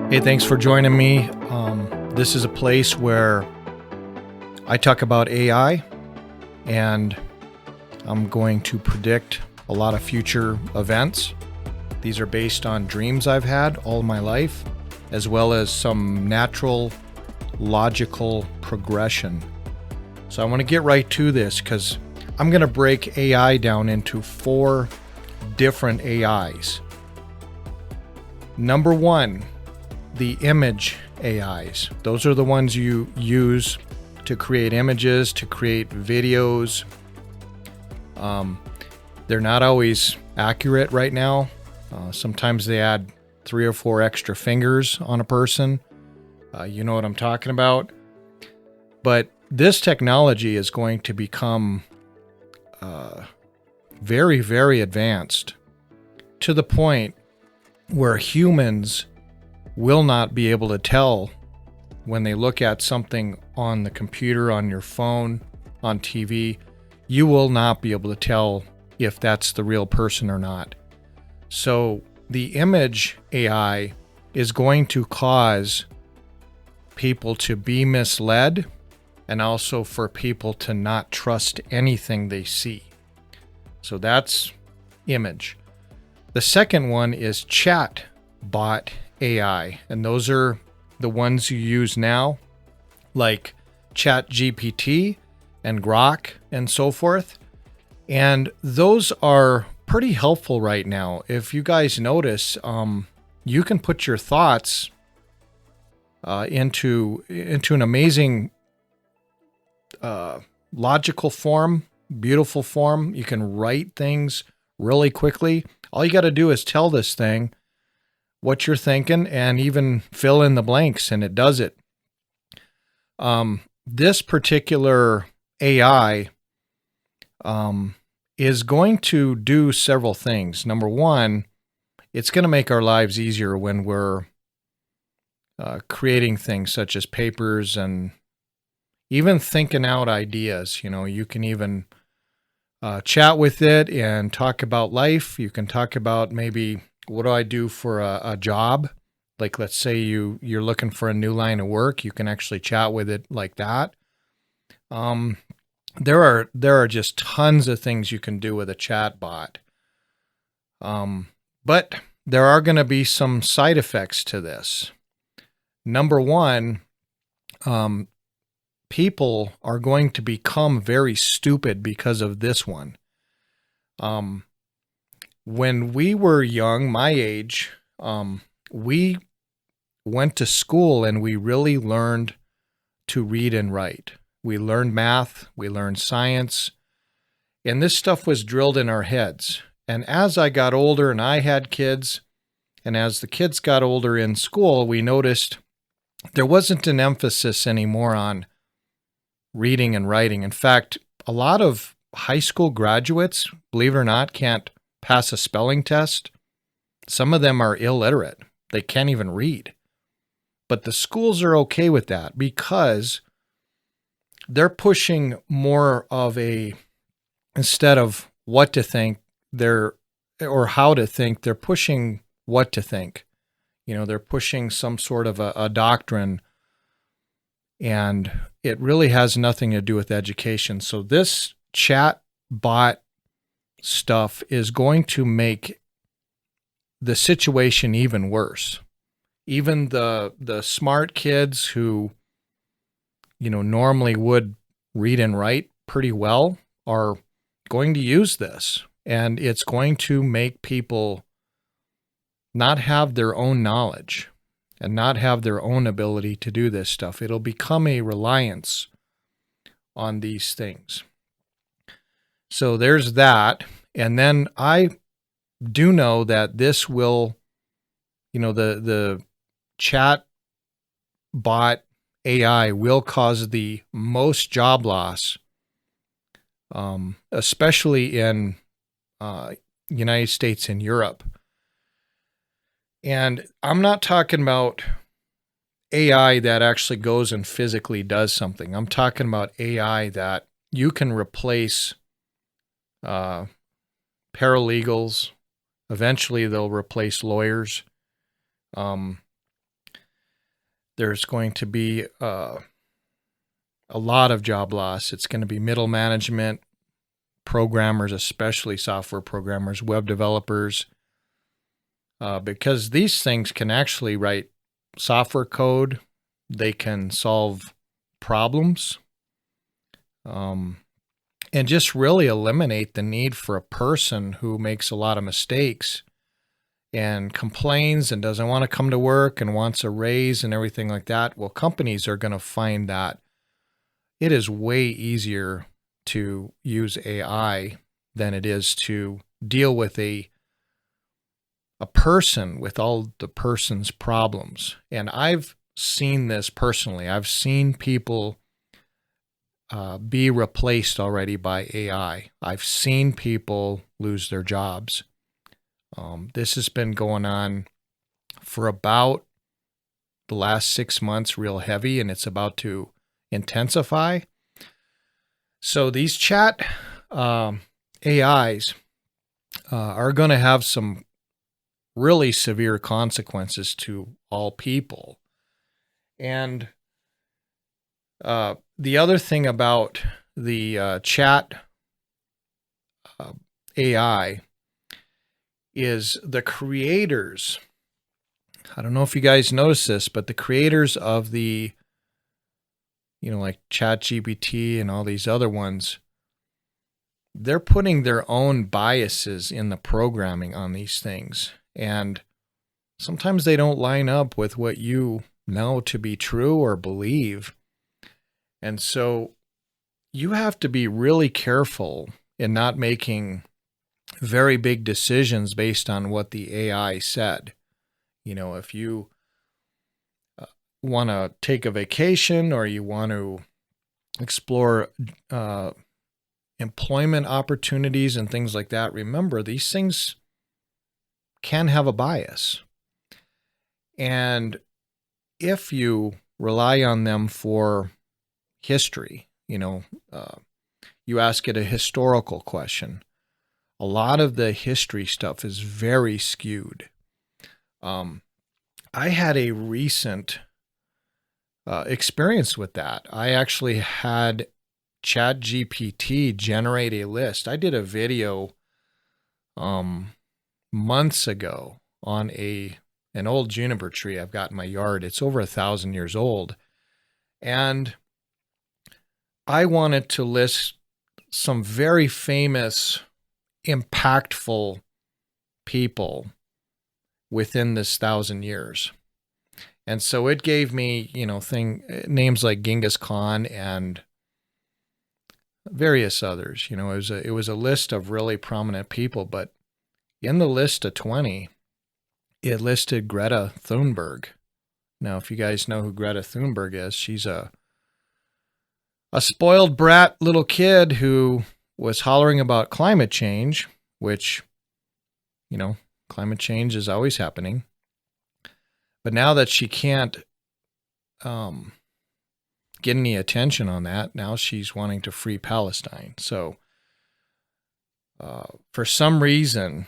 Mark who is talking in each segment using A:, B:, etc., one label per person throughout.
A: Hey, thanks for joining me. This is a place where I talk about AI, and I'm going to predict a lot of future events. These are based on dreams I've had all my life, as well as some natural, logical progression. So I want to get right to this because I'm going to break AI down into 4 different AIs. Number 1, the image AIs. Those are the ones you use to create images, to create videos. They're not always accurate right now. Sometimes they add 3 or 4 extra fingers on a person. You know what I'm talking about. But this technology is going to become very, very advanced to the point where humans will not be able to tell when they look at something on the computer, on your phone, on TV. You will not be able to tell if that's the real person or not. So the image AI is going to cause people to be misled, and also for people to not trust anything they see. So that's image. The second one is chat bot AI, and those are the ones you use now, like ChatGPT and Grok and so forth. And those are pretty helpful right now. If you guys notice, you can put your thoughts into an amazing logical form, beautiful form. You can write things really quickly. All you got to do is tell this thing what you're thinking and even fill in the blanks, and it does it. This particular AI is going to do several things. Number 1, it's going to make our lives easier when we're creating things such as papers and even thinking out ideas. You know, you can even chat with it and talk about life. You can talk about maybe, what do I do for a job? Like, let's say you're looking for a new line of work. You can actually chat with it like that. There are just tons of things you can do with a chat bot. But there are going to be some side effects to this. Number 1, people are going to become very stupid because of this one. When we were young, my age, we went to school and we really learned to read and write. We learned math, we learned science, and this stuff was drilled in our heads. And as I got older and I had kids, and as the kids got older in school, we noticed there wasn't an emphasis anymore on reading and writing. In fact, a lot of high school graduates, believe it or not, can't pass a spelling test. Some of them are illiterate. They can't even read. But the schools are okay with that because they're pushing more of instead of what to think, or how to think, they're pushing what to think. You know, they're pushing some sort of a doctrine, and it really has nothing to do with education. So this chat bot stuff is going to make the situation even worse. Even the smart kids who, you know, normally would read and write pretty well are going to use this, and it's going to make people not have their own knowledge and not have their own ability to do this stuff. It'll become a reliance on these things. So there's that. And then I do know that this will, you know, the chat bot AI will cause the most job loss, especially in United States and Europe. And I'm not talking about AI that actually goes and physically does something. I'm talking about AI that you can replace paralegals. Eventually, they'll replace lawyers. There's going to be a lot of job loss. It's going to be middle management, programmers, especially software programmers, web developers, because these things can actually write software code. They can solve problems, and just really eliminate the need for a person who makes a lot of mistakes and complains and doesn't want to come to work and wants a raise and everything like that. Well, companies are going to find that it is way easier to use AI than it is to deal with a person with all the person's problems. And I've seen this personally. I've seen people be replaced already by AI. I've seen people lose their jobs. This has been going on for about the last 6 months, real heavy, and it's about to intensify. So these chat AIs are going to have some really severe consequences to all people. And the other thing about the chat AI is the creators. I don't know if you guys notice this, but the creators of the, like ChatGPT and all these other ones, they're putting their own biases in the programming on these things. And sometimes they don't line up with what you know to be true or believe. And so you have to be really careful in not making very big decisions based on what the AI said. If you want to take a vacation or you want to explore employment opportunities and things like that, remember these things can have a bias. And if you rely on them for history, you ask it a historical question, a lot of the history stuff is very skewed. I had a recent experience with that. I actually had ChatGPT generate a list. I did a video months ago on an old juniper tree I've got in my yard. It's over 1,000 years old. And I wanted to list some very famous, impactful people within this 1,000 years. And so it gave me, names like Genghis Khan and various others. It was a list of really prominent people, but in the list of 20, it listed Greta Thunberg. Now, if you guys know who Greta Thunberg is, she's a spoiled brat little kid who was hollering about climate change, which, climate change is always happening. But now that she can't get any attention on that, now she's wanting to free Palestine. So for some reason,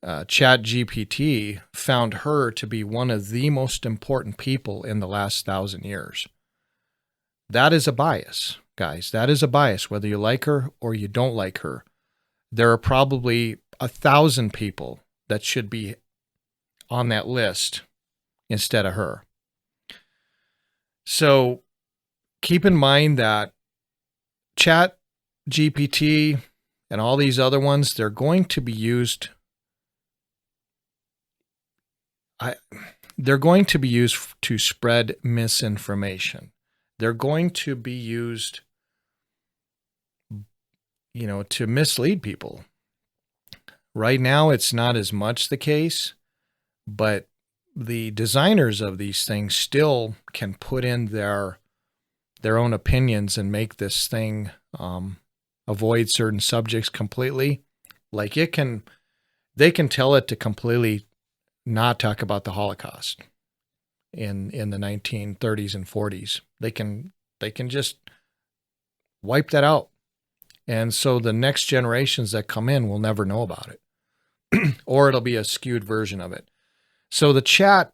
A: ChatGPT found her to be one of the most important people in the last 1,000 years. That is a bias, guys. That is a bias, whether you like her or you don't like her. There are probably 1,000 people that should be on that list instead of her. So keep in mind that ChatGPT and all these other ones, they're going to be used. They're going to be used to spread misinformation. They're going to be used, to mislead people. Right now, it's not as much the case, but the designers of these things still can put in their own opinions and make this thing avoid certain subjects completely. Like they can tell it to completely not talk about the Holocaust in the 1930s and 40s. They can just wipe that out. And so the next generations that come in will never know about it. Or it'll be a skewed version of it. So the chat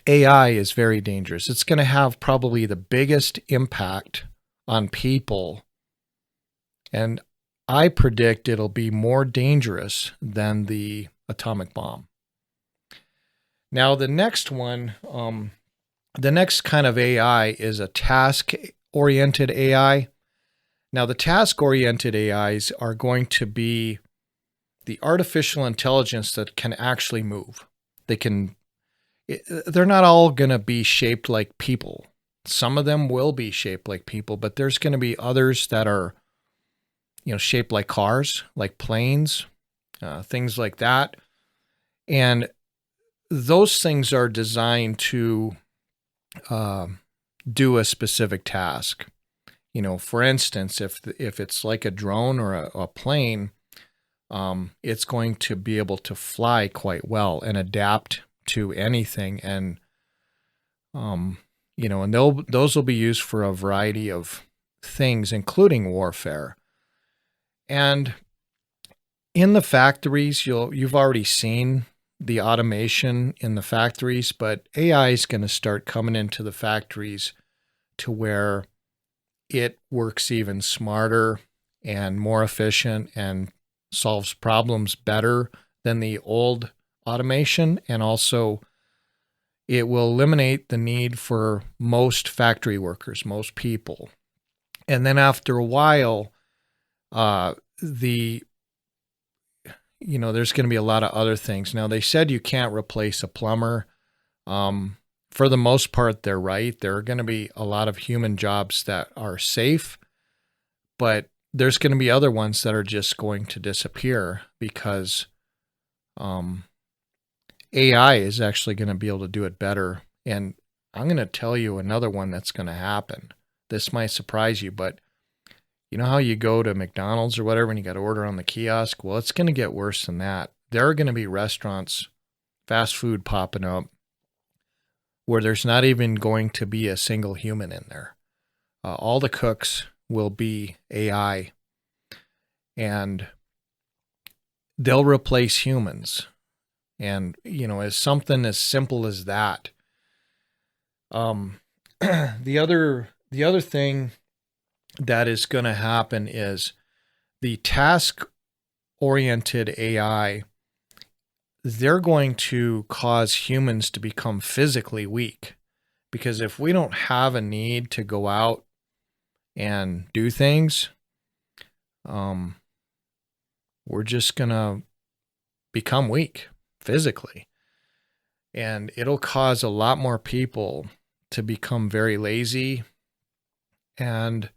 A: AI is very dangerous. It's going to have probably the biggest impact on people, and I predict it'll be more dangerous than the atomic bomb. Now, the next one, the next kind of AI is a task-oriented AI. Now, the task-oriented AIs are going to be the artificial intelligence that can actually move. They're not all going to be shaped like people. Some of them will be shaped like people, but there's going to be others that are, shaped like cars, like planes, things like that. And those things are designed to do a specific task. For instance, if it's like a drone or a plane, it's going to be able to fly quite well and adapt to anything. And, and those will be used for a variety of things, including warfare. And in the factories, you've already seen the automation in the factories, but AI is going to start coming into the factories to where it works even smarter and more efficient and solves problems better than the old automation. And also, it will eliminate the need for most factory workers, most people. And then after a while, there's going to be a lot of other things. Now, they said you can't replace a plumber. For the most part, they're right. There are going to be a lot of human jobs that are safe, but there's going to be other ones that are just going to disappear because AI is actually going to be able to do it better. And I'm going to tell you another one that's going to happen. This might surprise you, but you know how you go to McDonald's or whatever and you got to order on the kiosk? Well, it's going to get worse than that. There are going to be restaurants, fast food popping up where there's not even going to be a single human in there. All the cooks will be AI, and they'll replace humans. And, as something as simple as that. The other thing that is going to happen is the task-oriented AI, they're going to cause humans to become physically weak. Because if we don't have a need to go out and do things, we're just going to become weak physically. And it'll cause a lot more people to become very lazy. And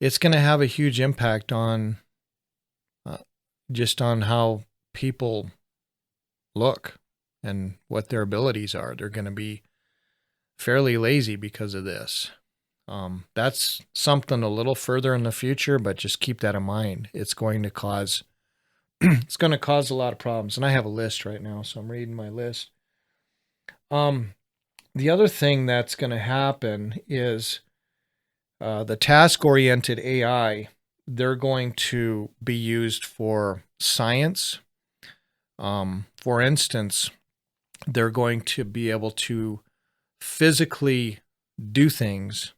A: it's going to have a huge impact on just on how people look and what their abilities are. They're going to be fairly lazy because of this. That's something a little further in the future, but just keep that in mind. It's going to cause a lot of problems. And I have a list right now, so I'm reading my list. The other thing that's going to happen is the task-oriented AI, they're going to be used for science. For instance, they're going to be able to physically do things,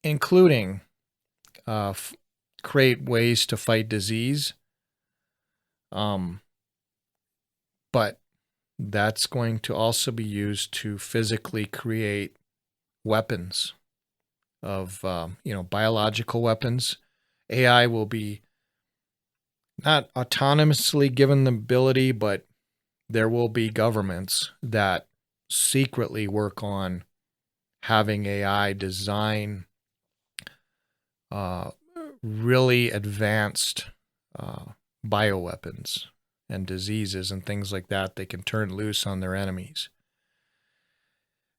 A: including create ways to fight disease. But that's going to also be used to physically create weapons of, biological weapons. AI will be not autonomously given the ability, but there will be governments that secretly work on having AI design really advanced bioweapons and diseases and things like that they can turn loose on their enemies.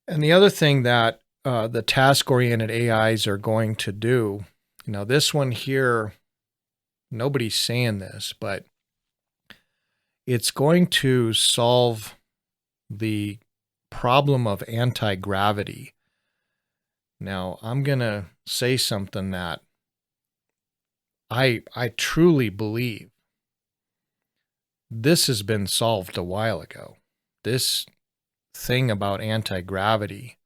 A: And the other thing that the task-oriented AIs are going to do, this one here, nobody's saying this, but it's going to solve the problem of anti-gravity. Now, I'm going to say something that I truly believe this has been solved a while ago. This thing about anti-gravity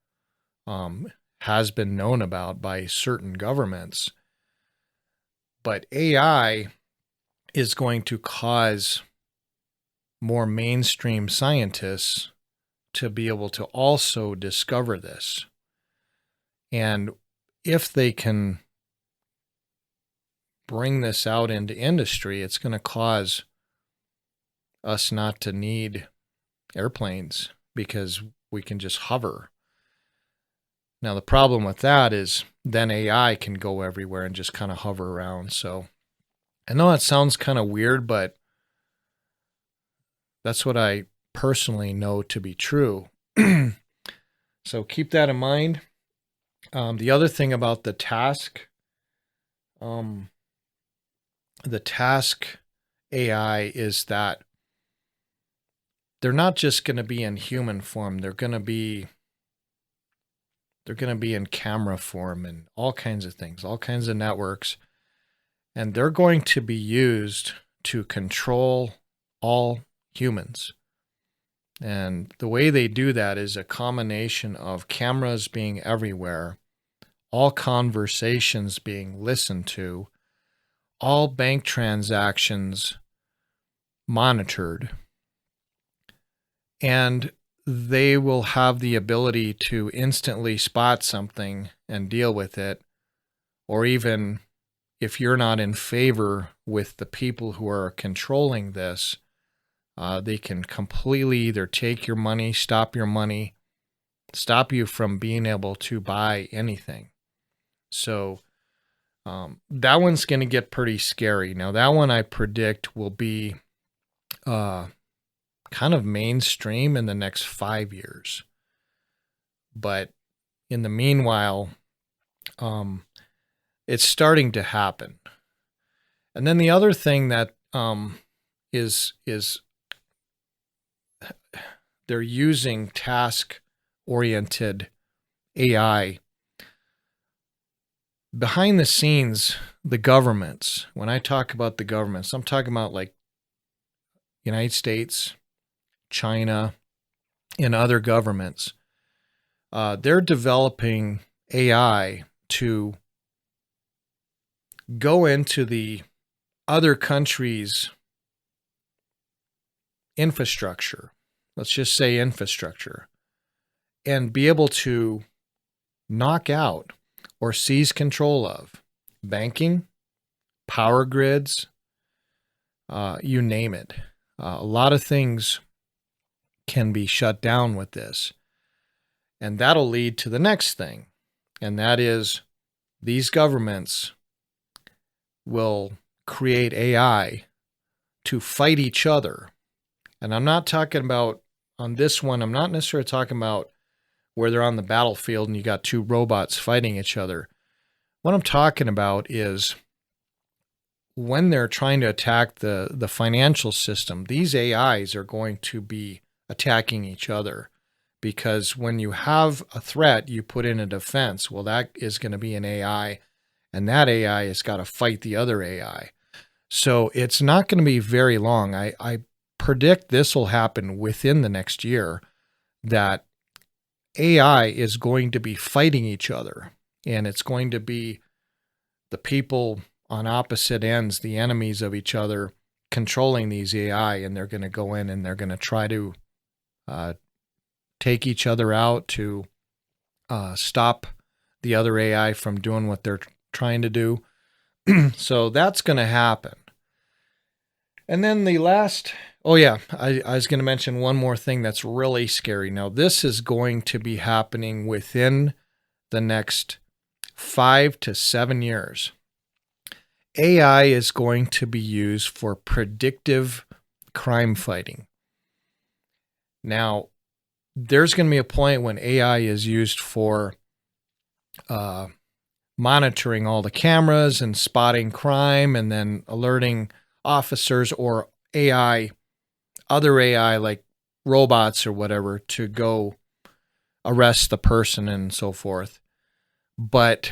A: has been known about by certain governments. But AI is going to cause more mainstream scientists to be able to also discover this. And if they can bring this out into industry, it's going to cause us not to need airplanes because we can just hover. Now, the problem with that is then AI can go everywhere and just kind of hover around. So I know that sounds kind of weird, but that's what I personally know to be true. So keep that in mind. The other thing about the task AI is that they're not just going to be in human form. They're going to be in camera form and all kinds of things, all kinds of networks. And they're going to be used to control all humans. And the way they do that is a combination of cameras being everywhere, all conversations being listened to, all bank transactions monitored, and they will have the ability to instantly spot something and deal with it, or even if you're not in favor with the people who are controlling this, they can completely either take your money, stop you from being able to buy anything. So that one's going to get pretty scary. Now, that one I predict will be kind of mainstream in the next 5 years. But in the meanwhile, it's starting to happen. And then the other thing that is they're using task-oriented AI. Behind the scenes, the governments, when I talk about the governments, I'm talking about like United States, China, and other governments. They're developing AI to go into the other countries' infrastructure, let's just say infrastructure, and be able to knock out or seize control of banking, power grids, you name it. A lot of things can be shut down with this. And that'll lead to the next thing. And that is these governments will create AI to fight each other. And I'm not talking about, on this one, I'm not necessarily talking about where they're on the battlefield and you got two robots fighting each other. What I'm talking about is when they're trying to attack the financial system, these AIs are going to be attacking each other. Because when you have a threat, you put in a defense. Well, that is going to be an AI, and that AI has got to fight the other AI. So it's not going to be very long. I predict this will happen within the next year, that AI is going to be fighting each other, and it's going to be the people on opposite ends, the enemies of each other, controlling these AI, and they're going to go in and they're going to try to take each other out to stop the other AI from doing what they're trying to do. So that's going to happen. And then the last, I was going to mention one more thing that's really scary. Now, this is going to be happening within the next 5 to 7 years. AI is going to be used for predictive crime fighting. Now, there's going to be a point when AI is used for monitoring all the cameras and spotting crime and then alerting officers or other AI like robots or whatever to go arrest the person and so forth. But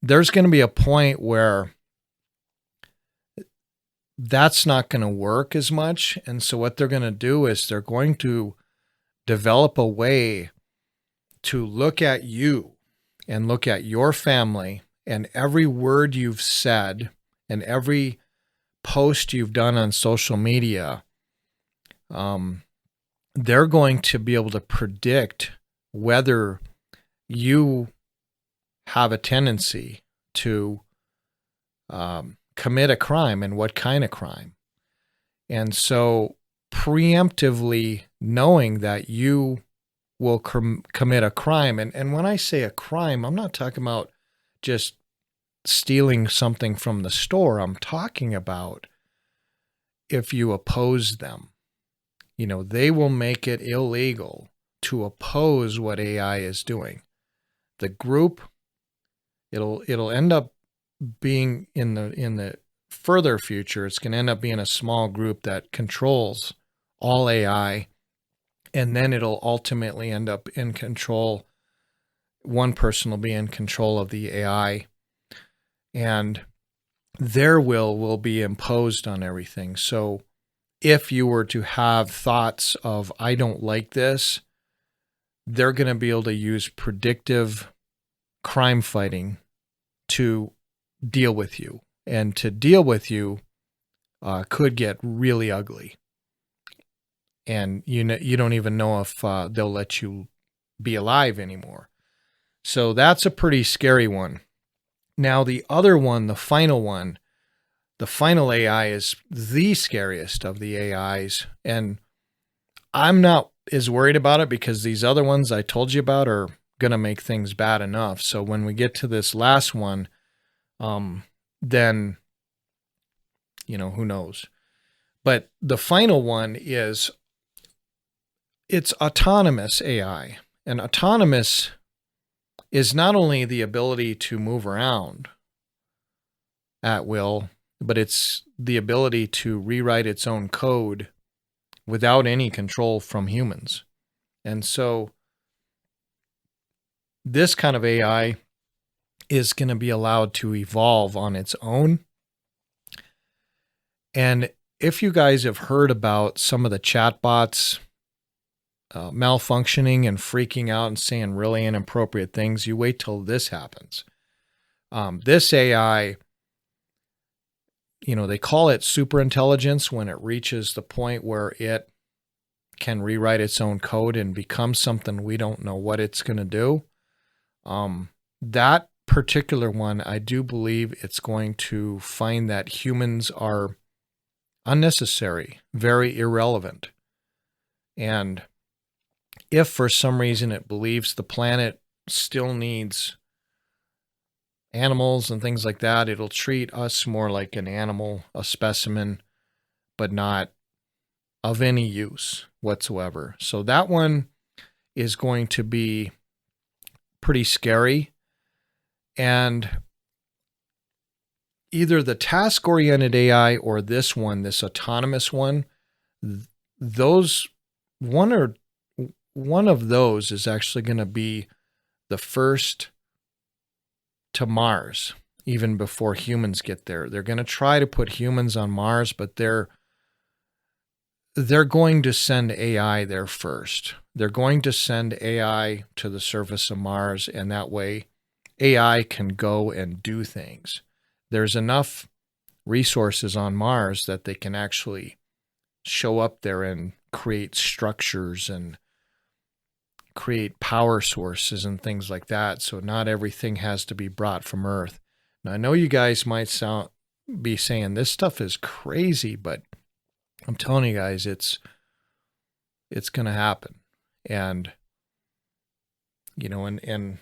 A: there's going to be a point where that's not going to work as much. And so what they're going to do is they're going to develop a way to look at you and look at your family and every word you've said and every post you've done on social media. They're going to be able to predict whether you have a tendency to commit a crime and what kind of crime. And so preemptively knowing that you will commit a crime, and when I say a crime, I'm not talking about just stealing something from the store. I'm talking about if you oppose them. You know, they will make it illegal to oppose what AI is doing. The group, it'll end up being in the further future, it's going to end up being a small group that controls all AI, and then it'll ultimately end up in control. One person will be in control of the AI, and their will be imposed on everything. So if you were to have thoughts of, I don't like this, they're going to be able to use predictive crime fighting to deal with you. And to deal with you could get really ugly. And you don't even know if they'll let you be alive anymore. So that's a pretty scary one. Now the other one, the final one, the final AI is the scariest of the AIs. And I'm not as worried about it because these other ones I told you about are going to make things bad enough. So when we get to this last one, then, you know, who knows? But the final one is, it's autonomous AI. And autonomous is not only the ability to move around at will, but it's the ability to rewrite its own code without any control from humans. And so this kind of AI is going to be allowed to evolve on its own. And if you guys have heard about some of the chatbots malfunctioning and freaking out and saying really inappropriate things, you wait till this happens. This AI, you know, they call it superintelligence when it reaches the point where it can rewrite its own code and become something we don't know what it's going to do. That particular one, I do believe it's going to find that humans are unnecessary, very irrelevant. And if for some reason it believes the planet still needs animals and things like that, it'll treat us more like an animal, a specimen, but not of any use whatsoever. So that one is going to be pretty scary. And either the task-oriented AI or this one, this autonomous one, those one of those is actually going to be the first to Mars, even before humans get there. They're going to try to put humans on Mars, but they're going to send AI there first. They're going to send AI to the surface of Mars, and that way AI can go and do things. There's enough resources on Mars that they can actually show up there and create structures and create power sources and things like that. So not everything has to be brought from Earth. Now, I know you guys might be saying this stuff is crazy, but I'm telling you guys, it's going to happen. And, you know, and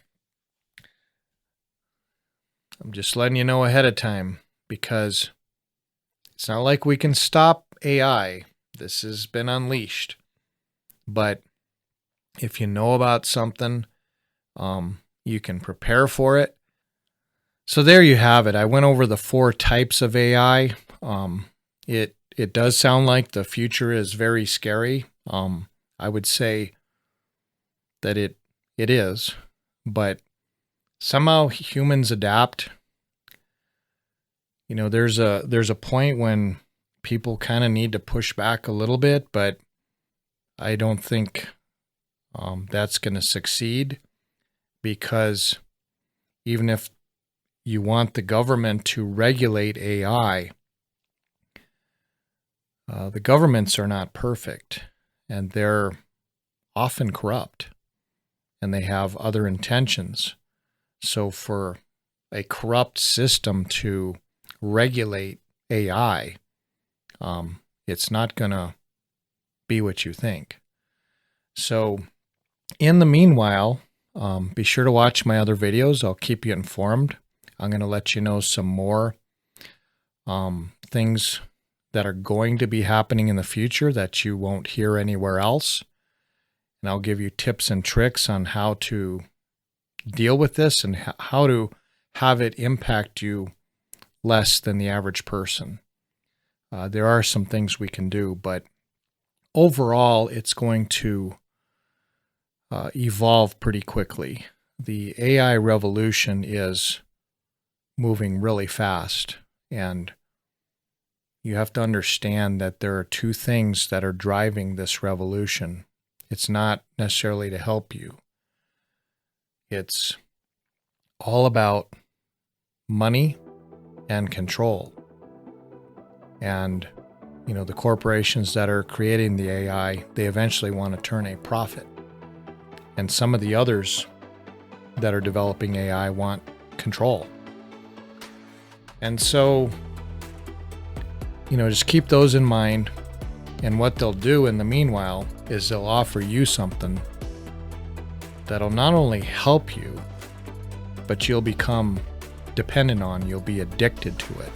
A: I'm just letting you know ahead of time, because it's not like we can stop AI. This has been unleashed. But if you know about something, you can prepare for it. So there you have it. I went over the 4 types of AI. It does sound like the future is very scary. I would say that it is, but somehow humans adapt. You know, there's a point when people kind of need to push back a little bit, but I don't think that's going to succeed, because even if you want the government to regulate AI, the governments are not perfect, and they're often corrupt, and they have other intentions. So for a corrupt system to regulate AI, it's not going to be what you think. So in the meanwhile, be sure to watch my other videos. I'll keep you informed. I'm going to let you know some more things that are going to be happening in the future that you won't hear anywhere else. And I'll give you tips and tricks on how to deal with this and how to have it impact you less than the average person. There are some things we can do, but overall, it's going to evolve pretty quickly. The AI revolution is moving really fast, and you have to understand that there are two things that are driving this revolution. It's not necessarily to help you. It's all about money and control. And, the corporations that are creating the AI, they eventually want to turn a profit. And some of the others that are developing AI want control. And so, just keep those in mind. And what they'll do in the meanwhile is they'll offer you something that'll not only help you, but you'll become dependent on, you'll be addicted to it.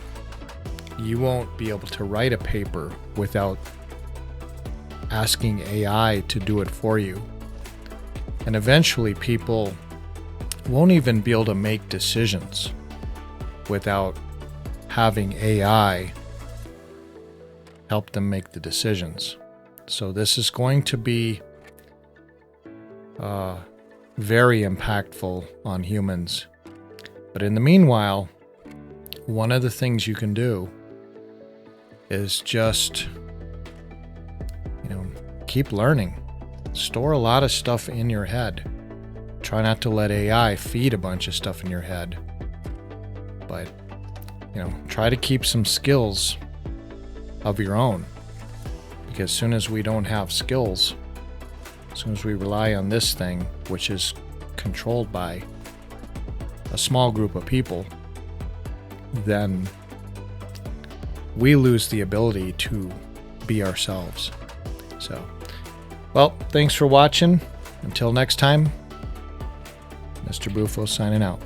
A: You won't be able to write a paper without asking AI to do it for you. And eventually people won't even be able to make decisions without having AI help them make the decisions. So this is going to be very impactful on humans. But in the meanwhile, one of the things you can do is just, keep learning. Store a lot of stuff in your head. Try not to let AI feed a bunch of stuff in your head. But, try to keep some skills of your own. Because as soon as we don't have skills, as soon as we rely on this thing, which is controlled by a small group of people, then we lose the ability to be ourselves. So, well, thanks for watching. Until next time, Mr. Bufo signing out.